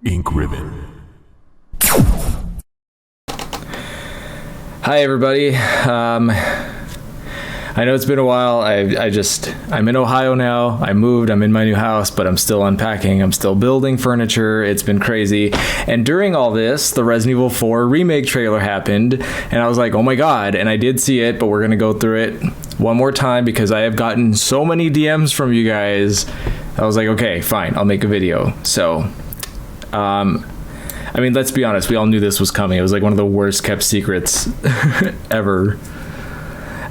Ink Ribbon. Hi everybody. I know it's been a while. I'm in Ohio now. I moved. I'm in my new house, but I'm still unpacking. I'm still building furniture. It's been crazy. And during all this, the Resident Evil 4 Remake trailer happened, and I was like, oh my god. And I did see it, but we're gonna go through it one more time because I have gotten so many DMs from you guys. I was like, okay, fine, I'll make a video. So, I mean, let's be honest, we all knew this was coming. It was like one of the worst kept secrets ever.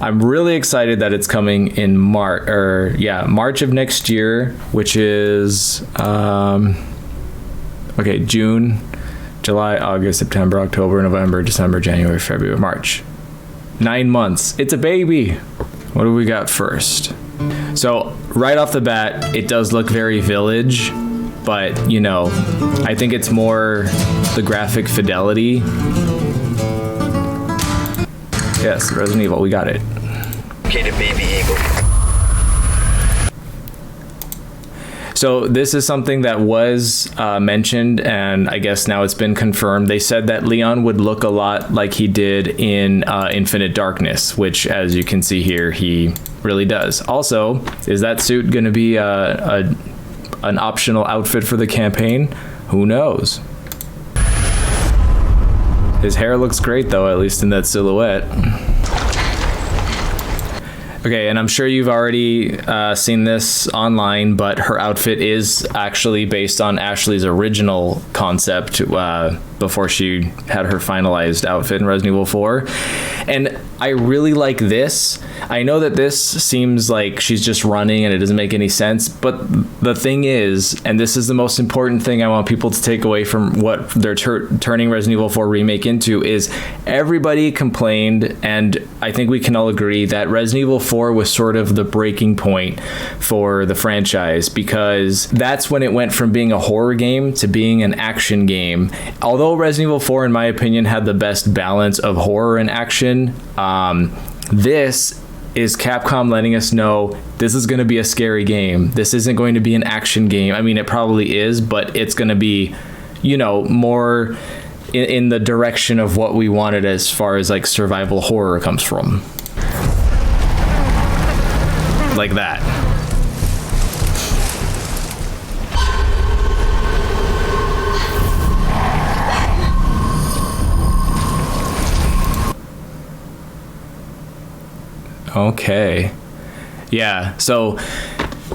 I'm really excited that it's coming in March of next year, which is June, July, August, September, October, November, December, January, February, March. 9 months. It's a baby. What do we got first? So right off the bat, it does look very Village, but you know, I think it's more the graphic fidelity. Yes, Resident Evil, we got it. Okay, the baby eagle. So this is something that was mentioned, and I guess now it's been confirmed. They said that Leon would look a lot like he did in Infinite Darkness, which, as you can see here, he really does. Also, is that suit going to be an optional outfit for the campaign? Who knows? His hair looks great, though, at least in that silhouette. Okay, and I'm sure you've already seen this online, but her outfit is actually based on Ashley's original concept before she had her finalized outfit in Resident Evil 4. And I really like this. I know that this seems like she's just running and it doesn't make any sense, but the thing is, and this is the most important thing I want people to take away from what they're turning Resident Evil 4 Remake into, is everybody complained, and I think we can all agree that Resident Evil 4 was sort of the breaking point for the franchise, because that's when it went from being a horror game to being an action game. Although Resident Evil 4, in my opinion, had the best balance of horror and action, this is Capcom letting us know this is going to be a scary game. This isn't going to be an action game. I mean, it probably is, but it's going to be, you know, more in the direction of what we wanted as far as like survival horror comes from. Like that. Okay. Yeah, so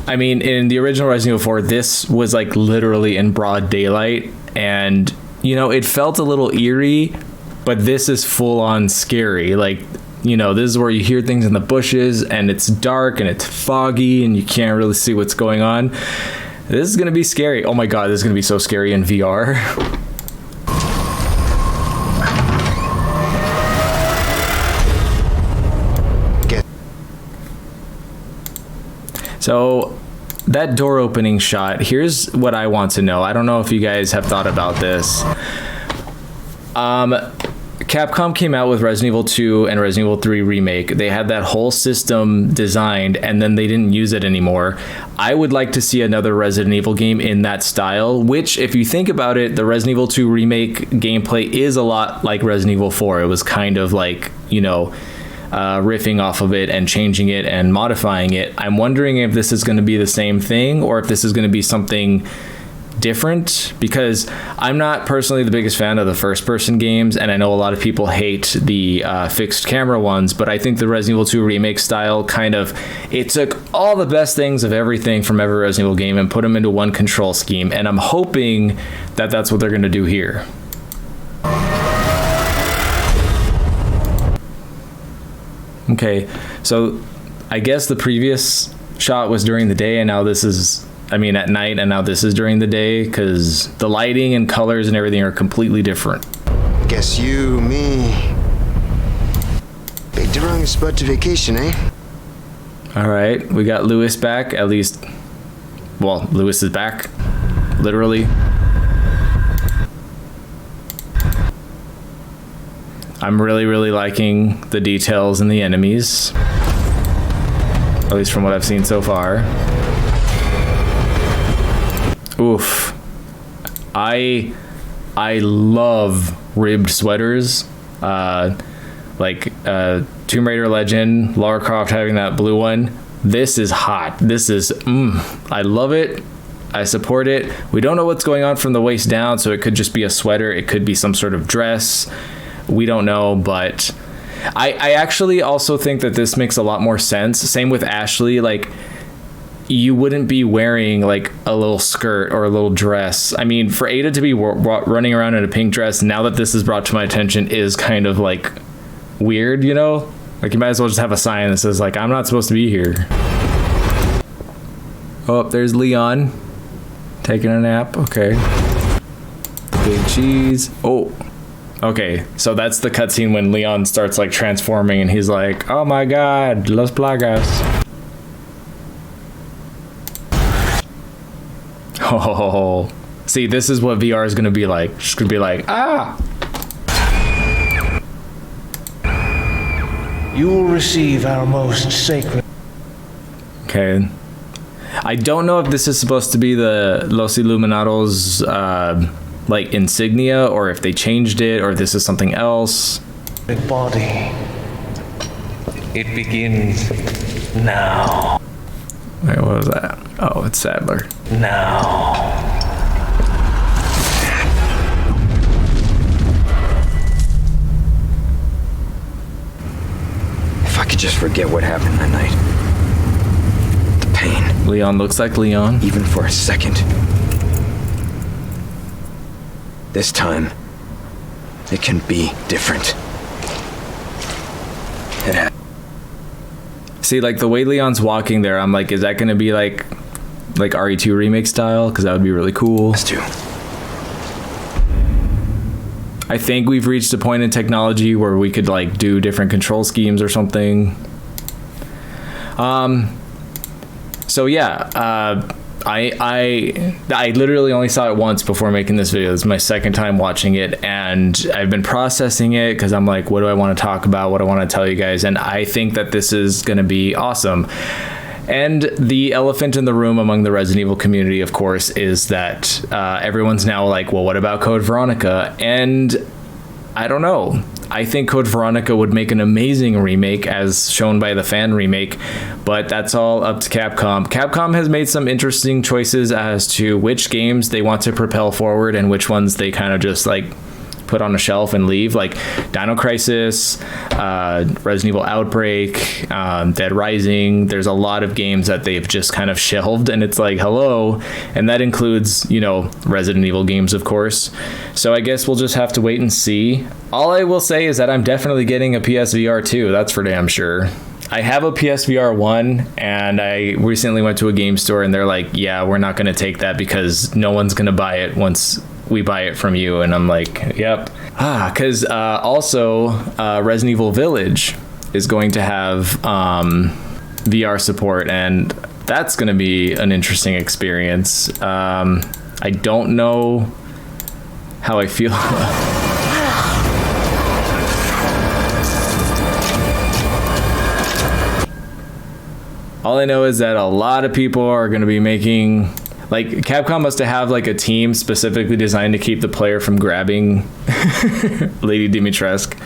I mean, in the original Resident Evil 4, this was like literally in broad daylight, and you know, it felt a little eerie, but this is full on scary. Like, you know, this is where you hear things in the bushes and it's dark and it's foggy and you can't really see what's going on. This is gonna be scary. Oh my god, this is gonna be so scary in VR. So that door opening shot, here's what I want to know. I don't know if you guys have thought about this. Capcom came out with Resident Evil 2 and Resident Evil 3 Remake. They had that whole system designed and then they didn't use it anymore. I would like to see another Resident Evil game in that style, which, if you think about it, the Resident Evil 2 Remake gameplay is a lot like Resident Evil 4. It was kind of like, you know, riffing off of it and changing it and modifying it. I'm wondering if this is going to be the same thing or if this is going to be something different, because I'm not personally the biggest fan of the first person games, and I know a lot of people hate the fixed camera ones, but I think the Resident Evil 2 Remake style kind of, it took all the best things of everything from every Resident Evil game and put them into one control scheme, and I'm hoping that that's what they're going to do here. Okay, so I guess the previous shot was during the day, and now this is, I mean, at night, and now this is during the day, because the lighting and colors and everything are completely different. Guess you, me, picked the wrong spot to vacation, eh? All right, we got Lewis back, at least, well, Lewis is back, literally. I'm really liking the details in the enemies, at least from what I've seen so far. Oof. I love ribbed sweaters. Like Tomb Raider Legend, Lara Croft having that blue one. This is hot. This is, I love it. I support it. We don't know what's going on from the waist down, so it could just be a sweater. It could be some sort of dress. We don't know, but I actually also think that this makes a lot more sense. Same with Ashley. Like, you wouldn't be wearing like a little skirt or a little dress. I mean, for Ada to be running around in a pink dress, now that this is brought to my attention, is kind of like weird, you know? Like, you might as well just have a sign that says like, I'm not supposed to be here. Oh, there's Leon taking a nap. Okay. Big cheese. Oh, okay. So that's the cutscene when Leon starts like transforming and he's like, oh my God, Las Plagas. Oh, see, this is what VR is going to be like. It's going to be like, ah. You will receive our most sacred. Okay. I don't know if this is supposed to be the Los Iluminados like insignia, or if they changed it, or if this is something else. Body. It begins now. Wait, what was that? Oh, it's Sadler. Now. If I could just forget what happened that night. The pain. Leon looks like Leon. Even for a second. This time, it can be different. See, like the way Leon's walking there, I'm like, is that going to be like RE2 Remake style? Because that would be really cool. Let's do. I think we've reached a point in technology where we could like do different control schemes or something. So yeah, I literally only saw it once before making this video. This is my second time watching it, and I've been processing it because I'm like, what do I want to talk about? What do I want to tell you guys? And I think that this is going to be awesome. And the elephant in the room among the Resident Evil community, of course, is that everyone's now like, well, what about Code Veronica? And I don't know. I think Code Veronica would make an amazing remake, as shown by the fan remake, but that's all up to Capcom. Capcom has made some interesting choices as to which games they want to propel forward and which ones they kind of just like put on a shelf and leave, like Dino Crisis, Resident Evil Outbreak, Dead Rising. There's a lot of games that they've just kind of shelved, and it's like, hello. And that includes, you know, Resident Evil games, of course. So I guess we'll just have to wait and see. All I will say is that I'm definitely getting a PSVR 2. That's for damn sure. I have a PSVR 1, and I recently went to a game store, and they're like, yeah, we're not going to take that because no one's going to buy it once we buy it from you. And I'm like, yep. Because also Resident Evil Village is going to have VR support, and that's going to be an interesting experience. I don't know how I feel. All I know is that a lot of people are going to be making, like, Capcom must have like a team specifically designed to keep the player from grabbing Lady Dimitrescu.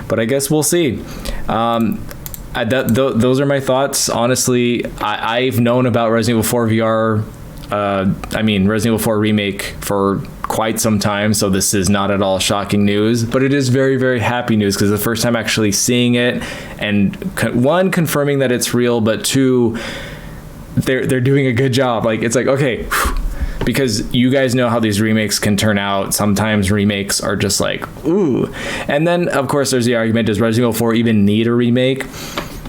But I guess we'll see. Those are my thoughts. Honestly, I've known about Resident Evil 4 VR, Resident Evil 4 Remake for quite some time, so this is not at all shocking news, but it is very, very happy news because the first time actually seeing it, and one, confirming that it's real, but two, they're doing a good job. Like, it's like, okay, because you guys know how these remakes can turn out. Sometimes remakes are just like, ooh. And then, of course, there's the argument, does Resident Evil 4 even need a remake?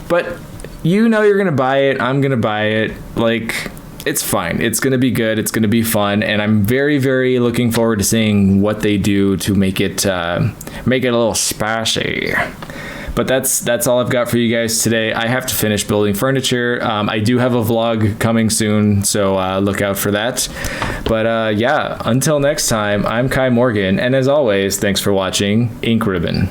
But you know you're going to buy it. I'm going to buy it. Like, it's fine. It's going to be good. It's going to be fun. And I'm very, very looking forward to seeing what they do to make it a little spicy. But that's all I've got for you guys today. I have to finish building furniture. I do have a vlog coming soon, so look out for that. But yeah, until next time, I'm Kai Morgan. And as always, thanks for watching Ink Ribbon.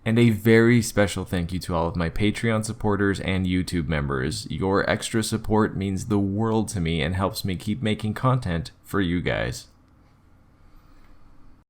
And a very special thank you to all of my Patreon supporters and YouTube members. Your extra support means the world to me and helps me keep making content for you guys.